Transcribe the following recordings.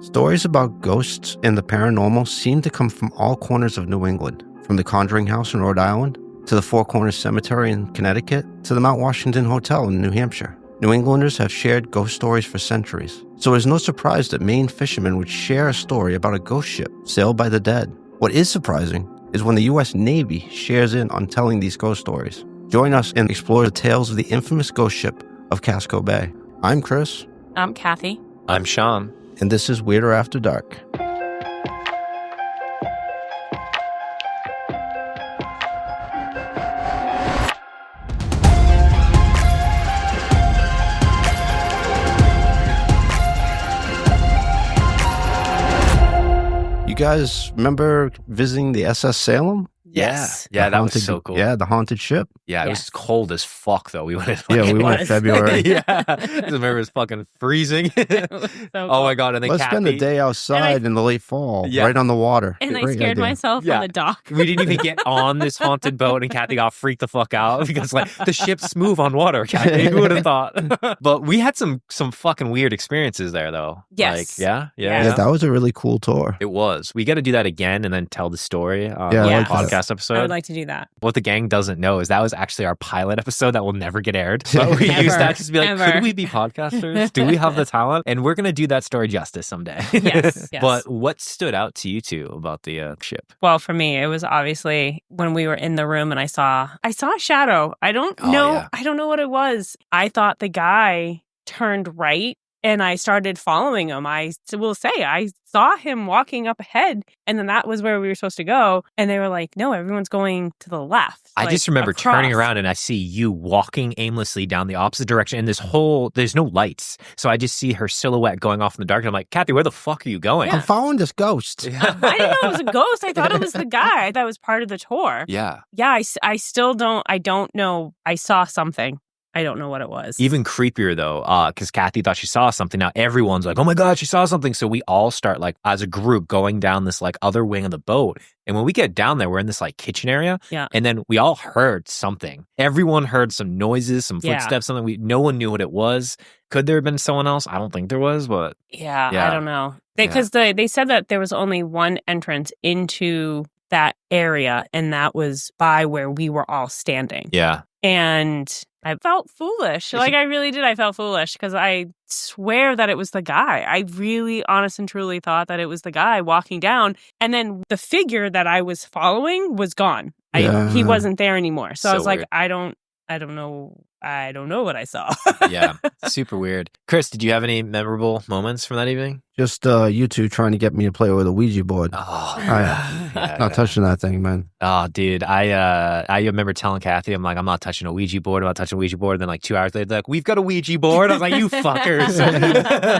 Stories about ghosts and the paranormal seem to come from all corners of New England, from the Conjuring House in Rhode Island, to the Four Corners Cemetery in Connecticut, to the Mount Washington Hotel in New Hampshire. New Englanders have shared ghost stories for centuries, so it's no surprise that Maine fishermen would share a story about a ghost ship sailed by the dead. What is surprising is when the U.S. Navy shares in on telling these ghost stories. Join us and explore the tales of the infamous ghost ship of Casco Bay. I'm Chris. I'm Kathy. I'm Sean. And this is Weirder After Dark. You guys remember visiting the SS Salem? Yes. Yeah, that was so cool. Yeah, the haunted ship. Yeah, it Yes. was cold as fuck, though. We went Yeah, we went in February. Yeah. I remember it was fucking freezing. Oh my God. And then Let's spend the day outside in the late fall, Yeah. right on the water. And I Great scared idea. myself Yeah. on the dock. We didn't even get on this haunted boat, and Kathy got freaked the fuck out because, like, the ship's move on water, Kathy. Who would have thought? But we had some fucking weird experiences there, though. Yes. Like, yeah. Yeah, that was a really cool tour. It was. We got to do that again and then tell the story on Yeah, the I like podcast episode. I would like to do that. What the gang doesn't know is that was actually our pilot episode that will never get aired. But we Never. used that just to be like, Ever. could we be podcasters? Do we have the talent? And we're going to do that story justice someday. Yes, yes. But what stood out to you two about the ship? Well, for me, it was obviously when we were in the room and I saw a shadow. I don't Oh, know. yeah. I don't know what it was. I thought the guy turned right and I started following him. I will say I saw him walking up ahead and then that was where we were supposed to go. And they were like, no, everyone's going to the left. I like, just remember across. turning around and I see you walking aimlessly down the opposite direction. And there's no lights. So I just see her silhouette going off in the dark. And I'm like, Kathy, where the fuck are you going? I'm following this ghost. I didn't know it was a ghost. I thought it was the guy. I thought it was part of the tour. Yeah. Yeah, I still don't. I don't know. I saw something. I don't know what it was. Even creepier though, because Kathy thought she saw something. Now everyone's like, oh my God, she saw something. So we all start like as a group going down this like other wing of the boat. And when we get down there, we're in this like kitchen area. Yeah. And then we all heard something. Everyone heard some noises, some Yeah. footsteps, something. No one knew what it was. Could there have been someone else? I don't think there was, but Yeah, Yeah. I don't know. Because they said that there was only one entrance into that area, and that was by where we were all standing. yeah. And I felt foolish. Like, I really did. I felt foolish because I swear that it was the guy. I really, honest and truly thought that it was the guy walking down. And then the figure that I was following was gone. Yeah. He wasn't there anymore. So I So was like, weird. I don't know. I don't know what I saw. Yeah. Super weird. Chris, did you have any memorable moments from that evening? Just you two trying to get me to play with a Ouija board. Oh, Not touching that thing, man. Oh, dude, I remember telling Kathy, I'm like, I'm not touching a Ouija board. I'm not touching a Ouija board. And then like 2 hours later, they're like, we've got a Ouija board. I was like, you fuckers.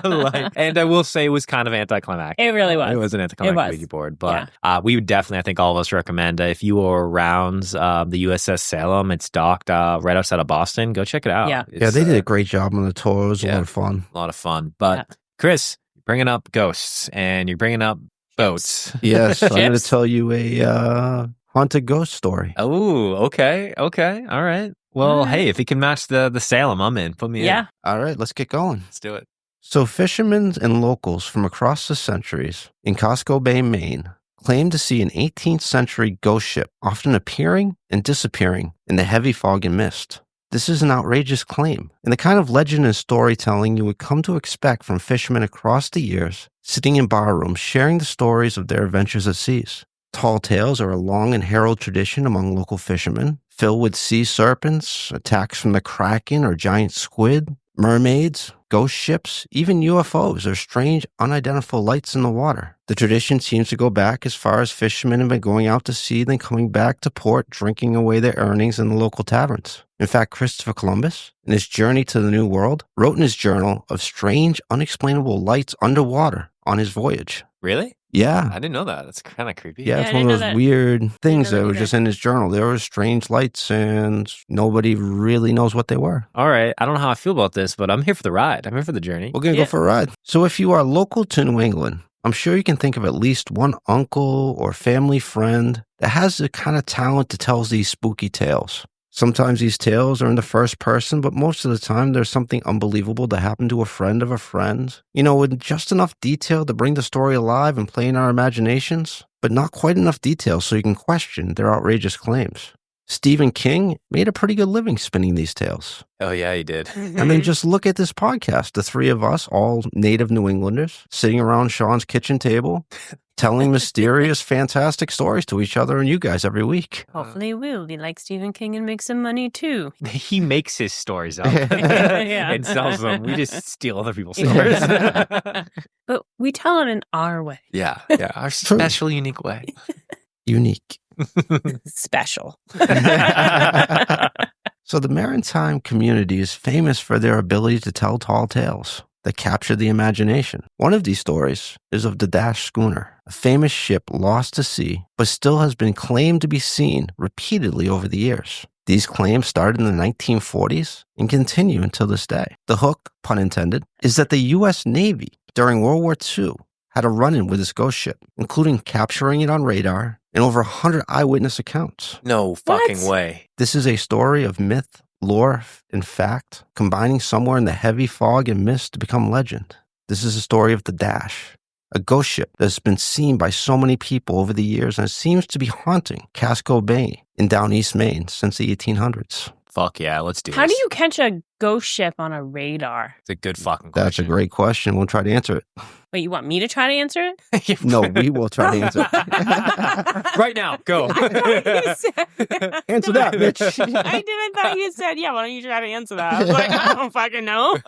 Like, and I will say it was kind of anticlimactic. It really was. It was an anticlimactic It was. Ouija board. But we would definitely, I think all of us recommend if you are around the USS Salem, it's docked right outside of Boston. Go check it out. Yeah. Yeah, they did a great job on the tour. It was a lot of fun. A lot of fun. But Chris, you're bringing up ghosts and you're bringing up boats. Yes, I'm going to Ships? tell you a haunted ghost story. Oh, okay. All right. Well, hey, if you can match the Salem, I'm in. Put me in. Yeah. All right, let's get going. Let's do it. So fishermen and locals from across the centuries in Casco Bay, Maine, claim to see an 18th century ghost ship often appearing and disappearing in the heavy fog and mist. This is an outrageous claim, and the kind of legend and storytelling you would come to expect from fishermen across the years, sitting in barrooms sharing the stories of their adventures at seas. Tall tales are a long and heralded tradition among local fishermen, filled with sea serpents, attacks from the kraken or giant squid, mermaids, ghost ships, even UFOs or strange unidentified lights in the water. The tradition seems to go back as far as fishermen have been going out to sea, then coming back to port, drinking away their earnings in the local taverns. In fact, Christopher Columbus, in his journey to the New World, wrote in his journal of strange, unexplainable lights underwater on his voyage. Really? Yeah. I didn't know that. That's kind of creepy. Yeah, Yeah, it's I one didn't of know those that. weird things know that that were just in his journal. There were strange lights and nobody really knows what they were. All right. I don't know how I feel about this, but I'm here for the ride. I'm here for the journey. We're going to Yeah. go for a ride. So if you are local to New England, I'm sure you can think of at least one uncle or family friend that has the kind of talent to tell these spooky tales. Sometimes these tales are in the first person, but most of the time there's something unbelievable that happened to a friend of a friend. With just enough detail to bring the story alive and play in our imaginations, but not quite enough detail so you can question their outrageous claims. Stephen King made a pretty good living spinning these tales. Oh, yeah, he did. I mean, just look at this podcast. The three of us, all native New Englanders, sitting around Sean's kitchen table, telling mysterious, fantastic stories to each other and you guys every week. Hopefully we'll be like Stephen King and make some money too. He makes his stories up Yeah. and sells them. We just steal other people's stories. But we tell it in our way. Yeah, our special, unique way. Unique. Special. So the maritime community is famous for their ability to tell tall tales that capture the imagination. One of these stories is of the Dash schooner, a famous ship lost to sea, but still has been claimed to be seen repeatedly over the years. These claims started in the 1940s and continue until this day. The hook, pun intended, is that the U.S. Navy, during World War II, had a run-in with this ghost ship, including capturing it on radar and over 100 eyewitness accounts. No fucking way. This is a story of myth, lore, and fact, combining somewhere in the heavy fog and mist to become legend. This is a story of the Dash, a ghost ship that's been seen by so many people over the years and seems to be haunting Casco Bay in down East Maine since the 1800s. Fuck yeah, let's do this. How do you catch a ghost ship on a radar? It's a good fucking question. That's a great question. We'll try to answer it. Wait, you want me to try to answer it? No, we will try to answer it. Right now, go. Answer that, bitch. I thought you said, yeah, why don't you try to answer that? I was like, I don't fucking know.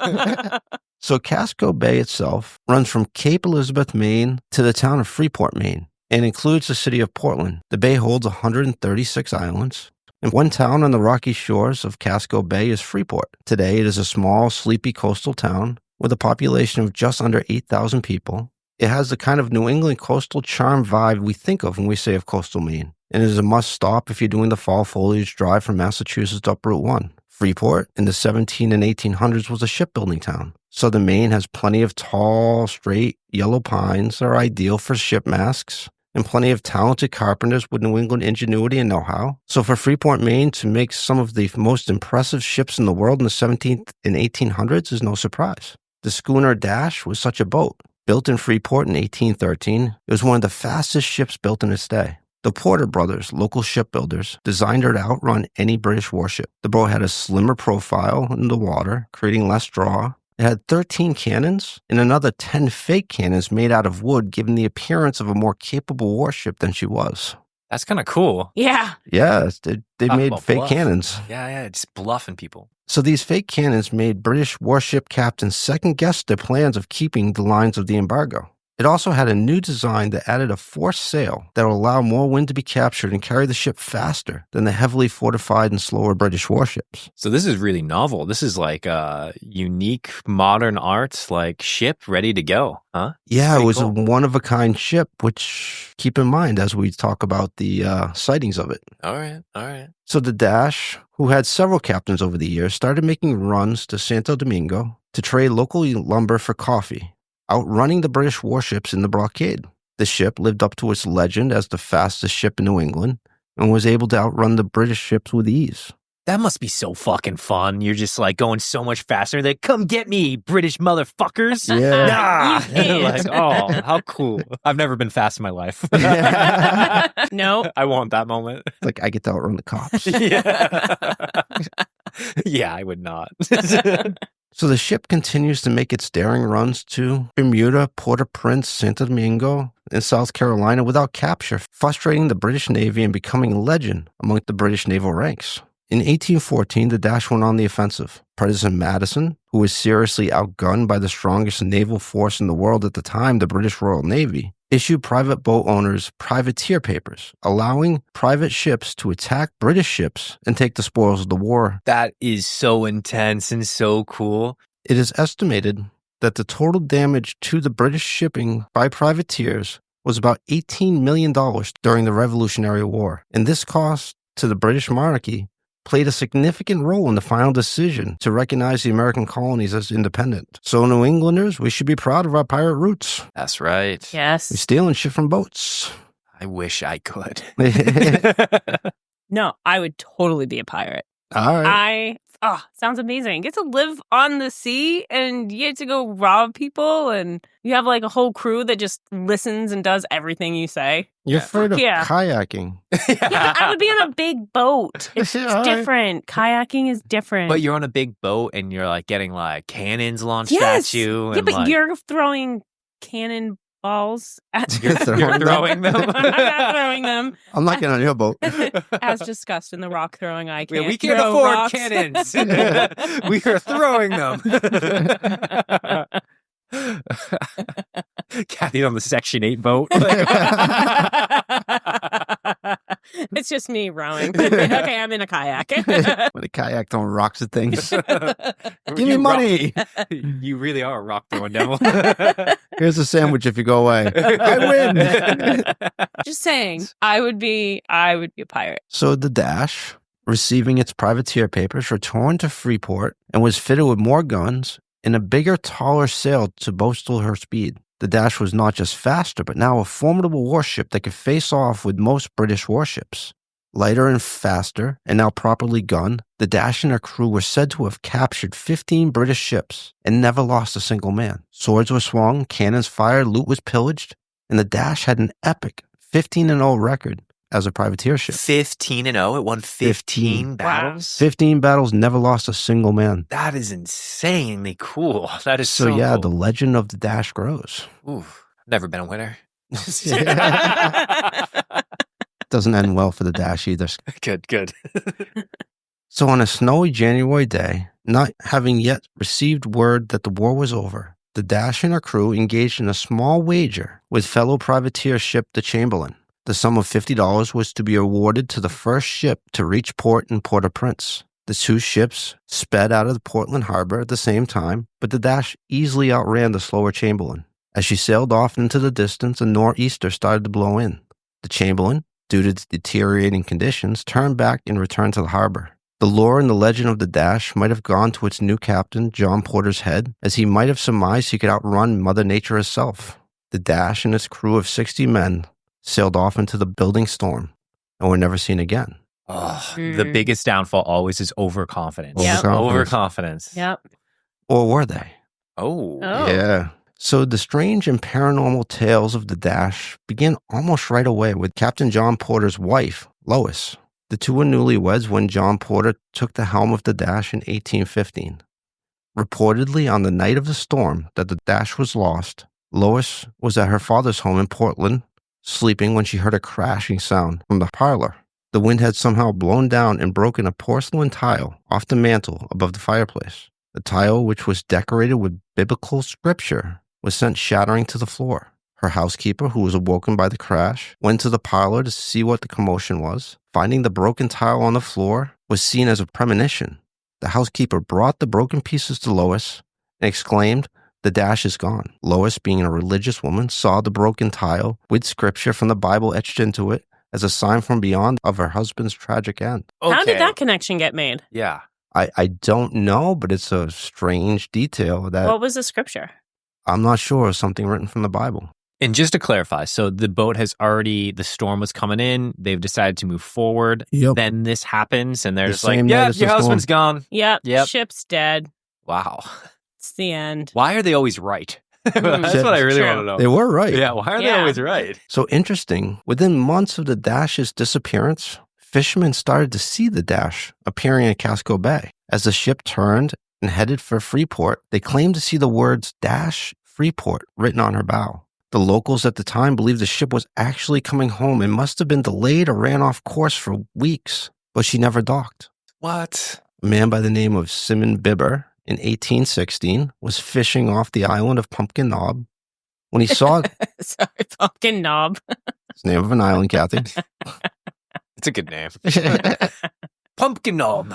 So Casco Bay itself runs from Cape Elizabeth, Maine to the town of Freeport, Maine, and includes the city of Portland. The bay holds 136 islands. And one town on the rocky shores of Casco Bay is Freeport. Today, it is a small, sleepy coastal town with a population of just under 8,000 people. It has the kind of New England coastal charm vibe we think of when we say of coastal Maine, and it is a must-stop if you're doing the fall foliage drive from Massachusetts up Route 1. Freeport, in the 17 and 1800s, was a shipbuilding town. Southern Maine has plenty of tall, straight, yellow pines that are ideal for ship masts, and plenty of talented carpenters with New England ingenuity and know-how. So for Freeport, Maine to make some of the most impressive ships in the world in the 17th and 1800s is no surprise. The schooner Dash was such a boat. Built in Freeport in 1813, it was one of the fastest ships built in its day. The Porter brothers, local shipbuilders, designed her to outrun any British warship. The boat had a slimmer profile in the water, creating less draw. It had 13 cannons and another 10 fake cannons made out of wood, giving the appearance of a more capable warship than she was. That's kind of cool. Yeah. Yeah, they made fake bluff. cannons. Yeah, it's bluffing people. So these fake cannons made British warship captains second-guess their plans of keeping the lines of the embargo. It also had a new design that added a forced sail that would allow more wind to be captured and carry the ship faster than the heavily fortified and slower British warships. So this is really novel. This is like a unique modern art, like ship ready to go, huh? Yeah, it was cool. a one-of-a-kind ship, which keep in mind as we talk about the sightings of it. All right. So the Dash, who had several captains over the years, started making runs to Santo Domingo to trade local lumber for coffee, outrunning the British warships in the blockade. The ship lived up to its legend as the fastest ship in New England and was able to outrun the British ships with ease. That must be so fucking fun. You're just like going so much faster. They come get me, British motherfuckers. Yeah. Nah. Like, oh, how cool. I've never been fast in my life. No. I want that moment. Like, I get to outrun the cops. Yeah, I would not. So the ship continues to make its daring runs to Bermuda, Port-au-Prince, Santo Domingo, and South Carolina without capture, frustrating the British Navy and becoming a legend among the British naval ranks. In 1814, the Dash went on the offensive. President Madison, who was seriously outgunned by the strongest naval force in the world at the time, the British Royal Navy, issued private boat owners privateer papers, allowing private ships to attack British ships and take the spoils of the war. That is so intense and so cool. It is estimated that the total damage to the British shipping by privateers was about $18 million during the Revolutionary War, and this cost to the British monarchy played a significant role in the final decision to recognize the American colonies as independent. So New Englanders, we should be proud of our pirate roots. That's right. Yes. We're stealing shit from boats. I wish I could. No, I would totally be a pirate. All right. Sounds amazing. Get to live on the sea and you get to go rob people and you have like a whole crew that just listens and does everything you say. You're afraid of Yeah. kayaking. Yeah, I would be on a big boat. It's Yeah, all right. different. Kayaking is different. But you're on a big boat and you're like getting like cannons launched Yes. at you. Yeah, And but like, you're throwing cannon balls at you're throwing them. I'm not throwing them. I'm not getting on your boat. As discussed in the rock throwing, I can't. We can't throw afford rocks. cannons. We are throwing them. Kathy on the Section 8 boat. It's just me rowing. Okay, I'm in a kayak. With a kayak throwing rocks at things. Give me You money. You really are a rock throwing devil. Here's a sandwich if you go away. I win. Just saying, I would be a pirate. So the Dash, receiving its privateer papers, returned to Freeport and was fitted with more guns and a bigger, taller sail to bolster her speed. The Dash was not just faster, but now a formidable warship that could face off with most British warships. Lighter and faster, and now properly gunned, the Dash and her crew were said to have captured 15 British ships and never lost a single man. Swords were swung, cannons fired, loot was pillaged, and the Dash had an epic 15-0 record as a privateer ship. 15-0. It won 15 battles. 15 battles, never lost a single man. That is insanely cool. That is So so yeah, cool. the legend of the Dash grows. Ooh, never been a winner. Doesn't end well for the Dash either. Good. So on a snowy January day, not having yet received word that the war was over, the Dash and her crew engaged in a small wager with fellow privateer ship the Chamberlain. The sum of $50 was to be awarded to the first ship to reach port in Port-au-Prince. The two ships sped out of the Portland harbor at the same time, but the Dash easily outran the slower Chamberlain. As she sailed off into the distance, a nor'easter started to blow in. The Chamberlain, due to deteriorating conditions, turned back and returned to the harbor. The lore and the legend of the Dash might have gone to its new captain, John Porter's head, as he might have surmised he could outrun Mother Nature herself. The Dash and its crew of 60 men sailed off into the building storm and were never seen again. Oh, the biggest downfall always is overconfidence. Yep. Overconfidence. Yep. Or were they? Oh. Yeah. So the strange and paranormal tales of the Dash began almost right away with Captain John Porter's wife, Lois. The two were newlyweds when John Porter took the helm of the Dash in 1815. Reportedly, on the night of the storm that the Dash was lost, Lois was at her father's home in Portland, sleeping when she heard a crashing sound from the parlor. The wind had somehow blown down and broken a porcelain tile off the mantel above the fireplace. The tile, which was decorated with biblical scripture, was sent shattering to the floor. Her housekeeper, who was awoken by the crash, went to the parlor to see what the commotion was. Finding the broken tile on the floor was seen as a premonition. The housekeeper brought the broken pieces to Lois and exclaimed, "The Dash is gone." Lois, being a religious woman, saw the broken tile with scripture from the Bible etched into it as a sign from beyond of her husband's tragic end. Okay. How did that connection get made? Yeah. I don't know, but it's a strange detail that What was the scripture? I'm not sure is something written from the Bible. And just to clarify, so the boat has already, the storm was coming in. They've decided to move forward. Yep. Then this happens, and they're The just like, same yeah, night as your the husband's gone. Yep. Yep. Ship's dead. Wow. It's the end. Why are they always right? That's Shit. what I really True. want to know. They were right. Yeah, why are they Yeah. always right? So interesting. Within months of the Dash's disappearance, fishermen started to see the Dash appearing in Casco Bay. As the ship turned and headed for Freeport, they claimed to see the words Dash Freeport written on her bow. The locals at the time believed the ship was actually coming home and must have been delayed or ran off course for weeks, but she never docked. What? A man by the name of Simon Bibber in 1816 was fishing off the island of Pumpkin Knob. When he saw Sorry, pumpkin knob. it's the name of an island, Kathy. It's a good name. Pumpkin knob.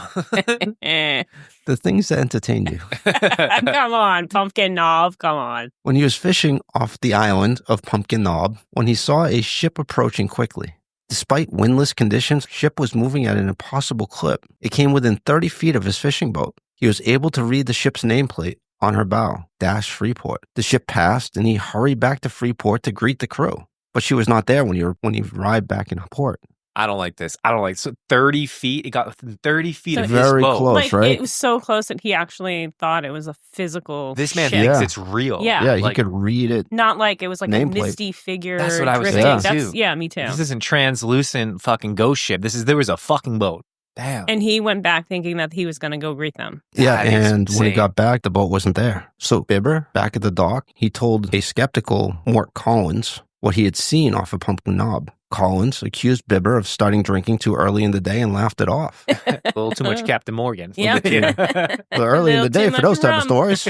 Eh. The things that entertain you. Come on, pumpkin knob. Come on. When he was fishing off the island of Pumpkin Knob, when he saw a ship approaching quickly. Despite windless conditions, the ship was moving at an impossible clip. It came within 30 feet of his fishing boat. He was able to read the ship's nameplate on her bow, Dash Freeport. The ship passed, and he hurried back to Freeport to greet the crew. But she was not there when he arrived back in port. I don't like this. I don't like so 30 feet. It got within 30 feet So of his very boat. close. Like, right? it was so close that he actually thought it was a physical This man ship. thinks Yeah. it's real. Yeah. Yeah, he Like, could read it. Not like it was like Nameplate. a misty figure. That's what I was drifting. thinking, too. Yeah, me too. This isn't translucent fucking ghost ship. There was a fucking boat. Damn. And he went back thinking that he was going to go greet them. Yeah, That is and when he insane. got back, the boat wasn't there. So Bibber, back at the dock, he told a skeptical Mort Collins what he had seen off of Pumpkin Knob. Collins accused Bibber of starting drinking too early in the day and laughed it off. A little too much Captain Morgan. Yep. So early in the Little day too for those much type of rum. stories.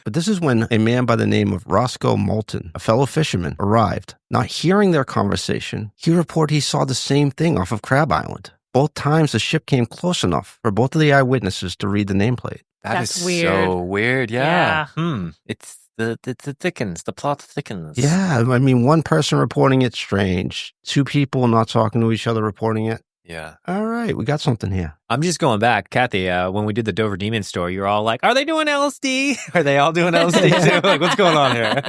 But this is when a man by the name of Roscoe Moulton, a fellow fisherman, arrived. Not hearing their conversation, he reported he saw the same thing off of Crab Island. Both times the ship came close enough for both of the eyewitnesses to read the nameplate. That's That's weird. so weird. Yeah. It's the thickens. The plot thickens. Yeah, I mean, one person reporting it, strange. Two people not talking to each other reporting it. Yeah. All right, we got something here. I'm just going back, Kathy. When we did the Dover Demon story, you're all like, "Are they doing LSD? Are they all doing LSD too? Like, what's going on here?"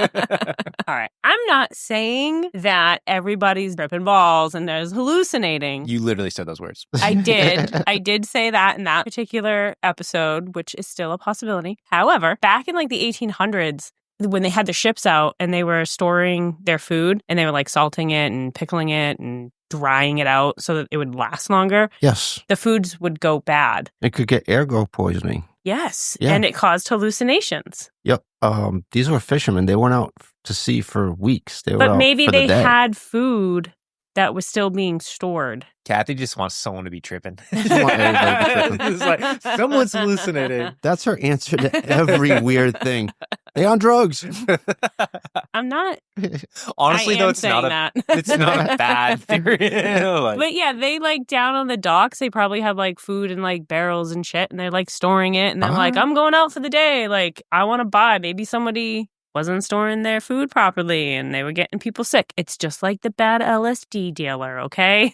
All right. I'm not saying that everybody's tripping balls and there's hallucinating. You literally said those words. I did. I did say that in that particular episode, which is still a possibility. However, back in like the 1800s, when they had the ships out and they were storing their food and they were like salting it and pickling it and drying it out so that it would last longer, Yes, the foods would go bad. it could get ergo poisoning. Yes. Yeah. And it caused hallucinations. Yep. These were fishermen. They went out to sea for weeks. They were But out maybe for the they day. had food that was still being stored. Kathy just wants someone to be tripping. Just want everybody to be tripping. It's like someone's hallucinating. That's her answer to every weird thing. They on drugs. I'm not. Honestly, I though, am it's saying not a that. it's not a bad theory. Like, But yeah, they like down on the docks, they probably had like food in like barrels and shit, and they're like storing it. And they're like, I'm going out for the day. Like, I want to buy. Maybe somebody wasn't storing their food properly and they were getting people sick. It's just like the bad LSD dealer, okay?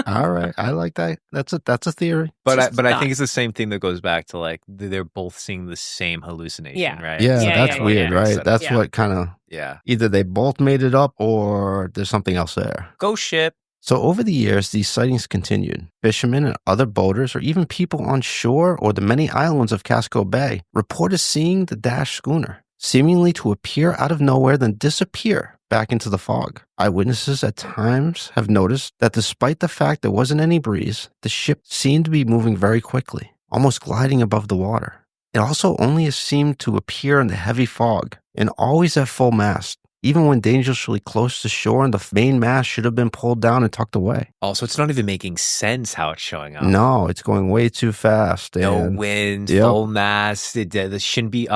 All right, I like that. That's a theory. but just I not- think it's the same thing that goes back to like they're both seeing the same hallucination, Yeah. right? Yeah, Yeah, that's yeah, weird, yeah. right? That's Yeah. what kind of Yeah. either they both made it up or there's something else there. Ghost ship. So over the years, these sightings continued. Fishermen and other boaters, or even people on shore or the many islands of Casco Bay, reported seeing the Dash schooner, seemingly to appear out of nowhere then disappear back into the fog. Eyewitnesses at times have noticed that despite the fact there wasn't any breeze, the ship seemed to be moving very quickly, almost gliding above the water. It also only seemed to appear in the heavy fog and always at full mast, even when dangerously close to shore and the main mast should have been pulled down and tucked away. Also, it's not even making sense how it's showing up. No, it's going way too fast. No and wind, Yep. full mast. This shouldn't be.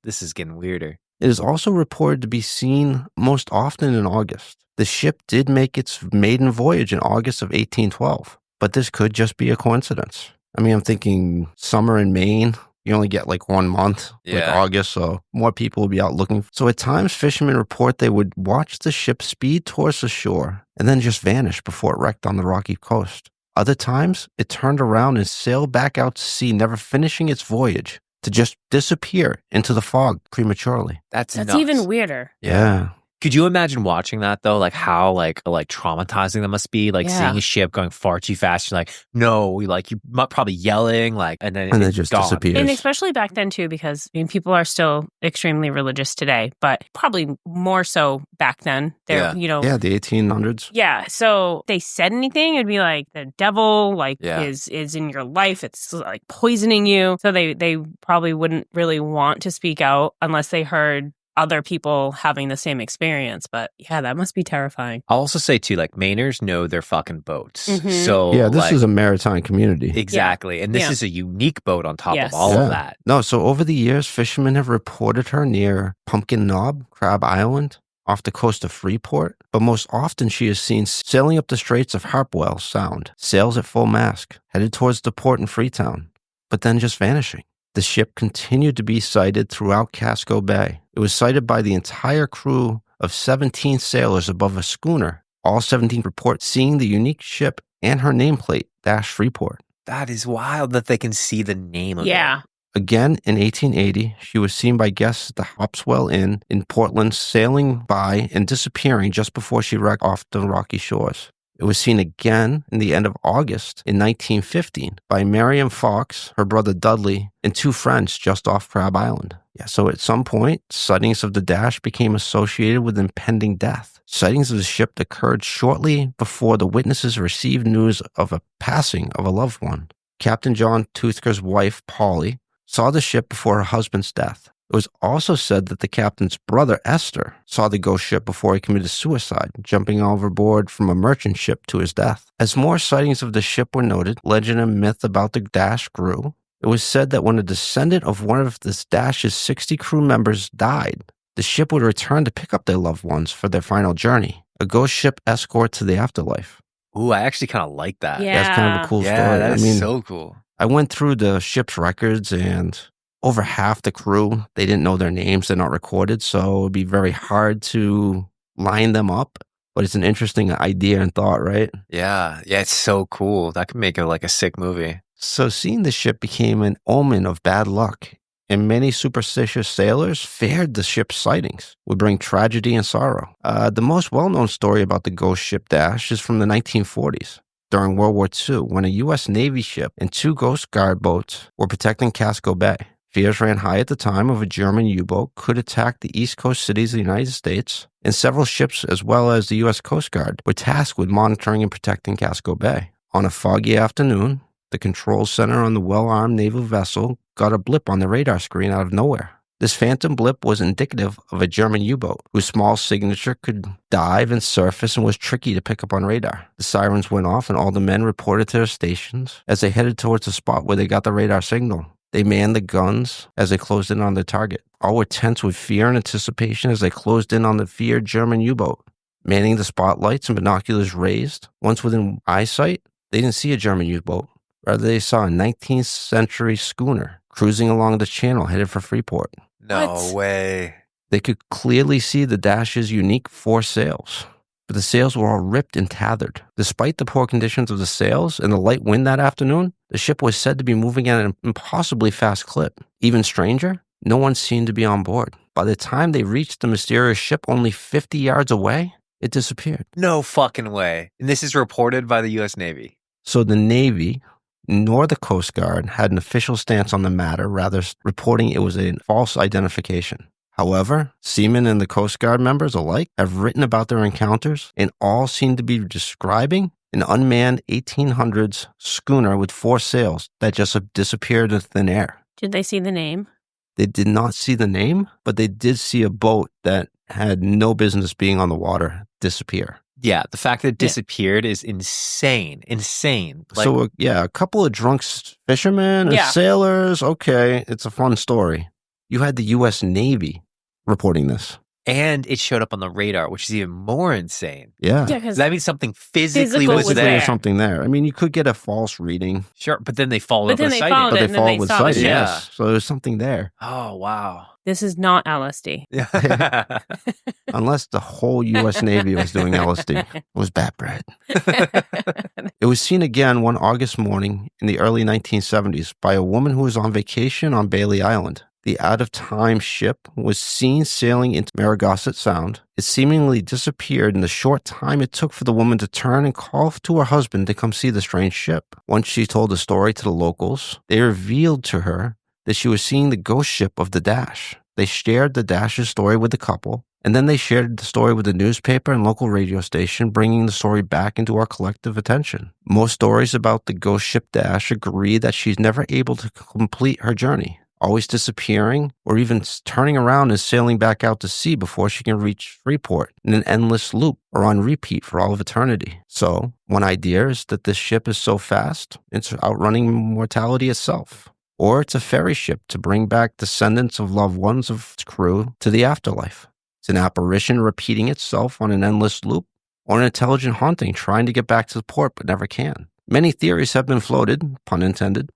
This is getting weirder. It is also reported to be seen most often in August. The ship did make its maiden voyage in August of 1812, but this could just be a coincidence. I mean, I'm thinking summer in Maine. You only get like 1 month, like Yeah. August, so more people will be out looking. So at times, fishermen report they would watch the ship speed towards the shore and then just vanish before it wrecked on the rocky coast. Other times, it turned around and sailed back out to sea, never finishing its voyage, to just disappear into the fog prematurely. That's That's nuts. even weirder. Yeah. Could you imagine watching that though? Like how like traumatizing that must be. Like Yeah. seeing a ship going far too fast. You're like, no, like you probably yelling, like, and then And it's it just gone. disappears. And especially back then too, because I mean, people are still extremely religious today, but probably more so back then. They're, Yeah. you know, Yeah, the 1800s. yeah. So if they said anything, it'd be like the devil, like Yeah. is in your life. It's like poisoning you. So they probably wouldn't really want to speak out unless they heard other people having the same experience. But yeah, that must be terrifying. I'll also say too, like Mainers know their fucking boats. Mhm. So Yeah, this like, is a maritime community. exactly, and this Yeah. is a unique boat on top Yes. of all Yeah. of that. No, so over the years, fishermen have reported her near Pumpkin Knob, Crab Island, off the coast of Freeport, but most often she is seen sailing up the straits of Harpwell Sound, sails at full mast, headed towards the port in Freetown, but then just vanishing. The ship continued to be sighted throughout Casco Bay. It was sighted by the entire crew of 17 sailors above a schooner. All 17 report seeing the unique ship and her nameplate, Dash Freeport. That is wild that they can see the name of it. Yeah. Again, in 1880, she was seen by guests at the Hopswell Inn in Portland, sailing by and disappearing just before she wrecked off the rocky shores. It was seen again in the end of August in 1915 by Miriam Fox, her brother Dudley, and 2 friends just off Crab Island. Yeah, so at some point, sightings of the Dash became associated with impending death. Sightings of the ship occurred shortly before the witnesses received news of a passing of a loved one. Captain John Toothker's wife, Polly, saw the ship before her husband's death. It was also said that the captain's brother, Esther, saw the ghost ship before he committed suicide, jumping overboard from a merchant ship to his death. As more sightings of the ship were noted, legend and myth about the Dash grew. It was said that when a descendant of one of this Dash's 60 crew members died, the ship would return to pick up their loved ones for their final journey, a ghost ship escort to the afterlife. Ooh, I actually kind of like that. Yeah. That's kind of a cool story. Yeah, that's so cool. I went through the ship's records, and over half the crew, they didn't know their names. They're not recorded, so it'd be very hard to line them up. But it's an interesting idea and thought, right? Yeah, it's so cool. That could make it like a sick movie. So seeing the ship became an omen of bad luck, and many superstitious sailors feared the ship's sightings would bring tragedy and sorrow. The most well-known story about the ghost ship Dash is from the 1940s. During World War II, when a U.S. Navy ship and 2 Coast Guard boats were protecting Casco Bay. Fears ran high at the time of a German U-boat could attack the East Coast cities of the United States, and several ships as well as the U.S. Coast Guard were tasked with monitoring and protecting Casco Bay. On a foggy afternoon, the control center on the well-armed naval vessel got a blip on the radar screen out of nowhere. This phantom blip was indicative of a German U-boat whose small signature could dive and surface and was tricky to pick up on radar. The sirens went off and all the men reported to their stations as they headed towards the spot where they got the radar signal. They manned the guns as they closed in on their target. All were tense with fear and anticipation as they closed in on the feared German U-boat. Manning the spotlights and binoculars raised, once within eyesight, they didn't see a German U-boat. Rather, they saw a 19th century schooner cruising along the channel headed for Freeport. No way. They could clearly see the Dash's unique 4 sails, but the sails were all ripped and tethered. Despite the poor conditions of the sails and the light wind that afternoon, the ship was said to be moving at an impossibly fast clip. Even stranger, no one seemed to be on board. By the time they reached the mysterious ship only 50 yards away, it disappeared. No fucking way. And this is reported by the U.S. Navy. So the Navy nor the Coast Guard had an official stance on the matter, rather reporting it was a false identification. However, seamen and the Coast Guard members alike have written about their encounters, and all seem to be describing an unmanned 1800s schooner with 4 sails that just disappeared into thin air. Did they see the name? They did not see the name, but they did see a boat that had no business being on the water disappear. Yeah, the fact that it disappeared is insane. Insane. Like, so, a couple of drunk fishermen and sailors. Okay, it's a fun story. You had the U.S. Navy reporting this. And it showed up on the radar, which is even more insane. Yeah. because That means something physically was Physically there. there's something there. I mean, you could get a false reading. Sure, but then they followed But up then with they sighting. followed But it they and then followed they with saw the sighting, ship. yes. So there's something there. Oh, wow. This is not LSD. Yeah. Unless the whole U.S. Navy was doing LSD. It was bad bread. It was seen again one August morning in the early 1970s by a woman who was on vacation on Bailey Island. The out-of-time ship was seen sailing into Maragosset Sound. It seemingly disappeared in the short time it took for the woman to turn and call to her husband to come see the strange ship. Once she told the story to the locals, they revealed to her that she was seeing the ghost ship of the Dash. They shared the Dash's story with the couple, and then they shared the story with the newspaper and local radio station, bringing the story back into our collective attention. Most stories about the ghost ship Dash agree that she's never able to complete her journey, always disappearing or even turning around and sailing back out to sea before she can reach Freeport in an endless loop or on repeat for all of eternity. So, one idea is that this ship is so fast, it's outrunning mortality itself. Or it's a ferry ship to bring back descendants of loved ones of its crew to the afterlife. It's an apparition repeating itself on an endless loop, or an intelligent haunting trying to get back to the port but never can. Many theories have been floated, pun intended,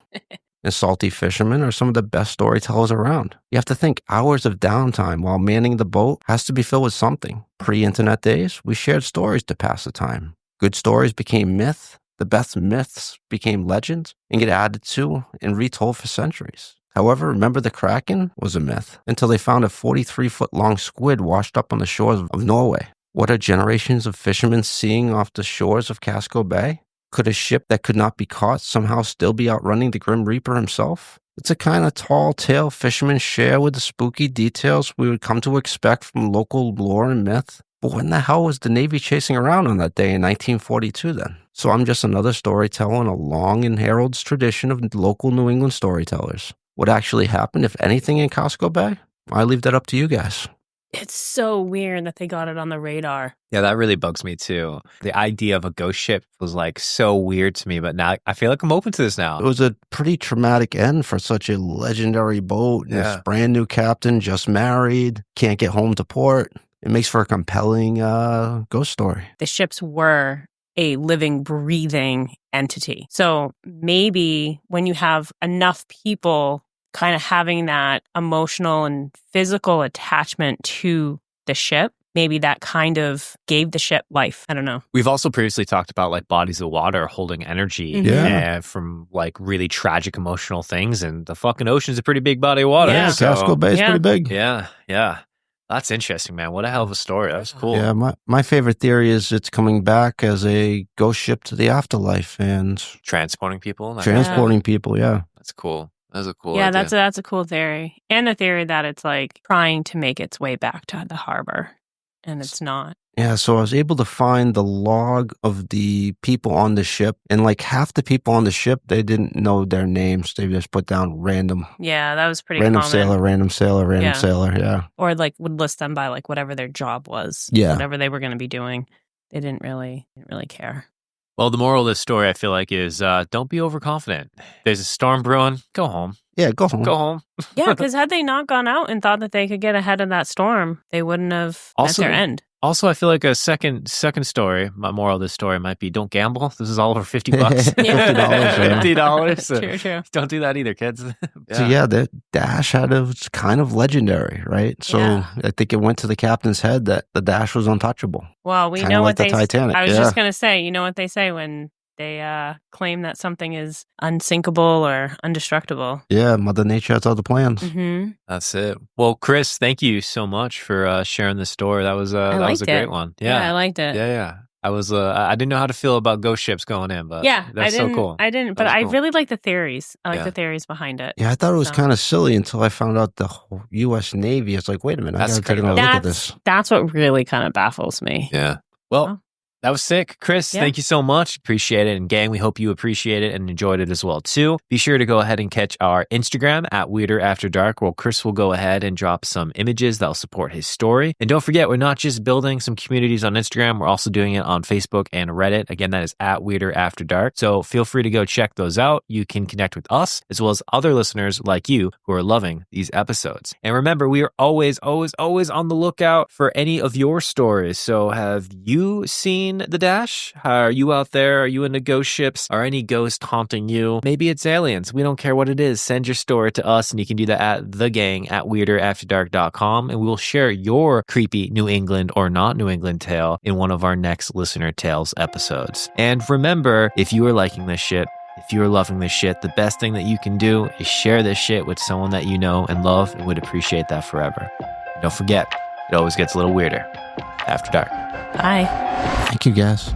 and salty fishermen are some of the best storytellers around. You have to think hours of downtime while manning the boat has to be filled with something. Pre-internet days, we shared stories to pass the time. Good stories became myth. The best myths became legends and get added to and retold for centuries. However, remember the Kraken was a myth until they found a 43-foot long squid washed up on the shores of Norway. What are generations of fishermen seeing off the shores of Casco Bay? Could a ship that could not be caught somehow still be outrunning the Grim Reaper himself? It's a kind of tall tale fishermen share with the spooky details we would come to expect from local lore and myth. But when the hell was the Navy chasing around on that day in 1942 then? So I'm just another storyteller in a long and herald's tradition of local New England storytellers. What actually happened, if anything, in Casco Bay? I leave that up to you guys. It's so weird that they got it on the radar. Yeah, that really bugs me too. The idea of a ghost ship was like so weird to me, but now I feel like I'm open to this now. It was a pretty traumatic end for such a legendary boat. Yeah. This brand new captain, just married, can't get home to port. It makes for a compelling ghost story. The ships were a living, breathing entity. So maybe when you have enough people kind of having that emotional and physical attachment to the ship, maybe that kind of gave the ship life. I don't know. We've also previously talked about like bodies of water holding energy from like really tragic emotional things, and the fucking ocean's a pretty big body of water. Yeah. Casco Bay is pretty big. Yeah. That's interesting, man. What a hell of a story. That was cool. Yeah, my favorite theory is it's coming back as a ghost ship to the afterlife and Transporting people. transporting people, yeah. That's cool. That's a cool Yeah, idea. that's a cool theory. And the theory that it's like trying to make its way back to the harbor, and it's not. Yeah, so I was able to find the log of the people on the ship, and like half the people on the ship, they didn't know their names. They just put down random Yeah, that was pretty random common. sailor, random sailor, random Yeah. sailor, yeah. Or like would list them by like whatever their job was. Yeah. Whatever they were going to be doing. They didn't really care. Well, the moral of this story, I feel like, is don't be overconfident. There's a storm brewing. Go home. Yeah, go home. Go home. Yeah, because had they not gone out and thought that they could get ahead of that storm, they wouldn't have Also- met their end. Also, I feel like a second story, my moral of this story might be don't gamble. This is all over $50. Yeah. $50. True. Don't do that either, kids. So yeah, the dash was kind of legendary, right? So Yeah. I think it went to the captain's head that the dash was untouchable. Well, we Kinda know like what the they Titanic, I was yeah. just going to say, you know what they say when they claim that something is unsinkable or indestructible. Yeah, Mother Nature has other plans. Mm-hmm. That's it. Well, Chris, thank you so much for sharing this story. That was a great one. Yeah, I Yeah. liked it. Yeah. I was I didn't know how to feel about ghost ships going in, but Yeah, that's so cool. I didn't, but That was I cool. really like the theories. I like Yeah. the theories behind it. Yeah, I thought it was So- kind of silly until I found out the whole U.S. Navy. It's like, wait a minute, I That's gotta take crazy. another look at this. That's what really kind of baffles me. Yeah. Well, Oh. that was sick. Chris, Yeah. thank you so much. Appreciate it. And gang, we hope you appreciate it and enjoyed it as well too. Be sure to go ahead and catch our Instagram at Weirder After Dark, where Chris will go ahead and drop some images that'll support his story. And don't forget, we're not just building some communities on Instagram, we're also doing it on Facebook and Reddit. Again, that is at Weirder After Dark. So feel free to go check those out. You can connect with us as well as other listeners like you who are loving these episodes. And remember, we are always on the lookout for any of your stories. So have you seen the dash? Are you out there? Are you into ghost ships? Are any ghosts haunting you? Maybe it's aliens. We don't care what it is. Send your story to us, and you can do that at thegang@weirderafterdark.com, and we will share your creepy New England or not New England tale in one of our next Listener Tales episodes. And remember, if you are liking this shit, if you are loving this shit, the best thing that you can do is share this shit with someone that you know and love and would appreciate that forever. And don't forget, it always gets a little weirder after dark. Bye. Thank you, guys.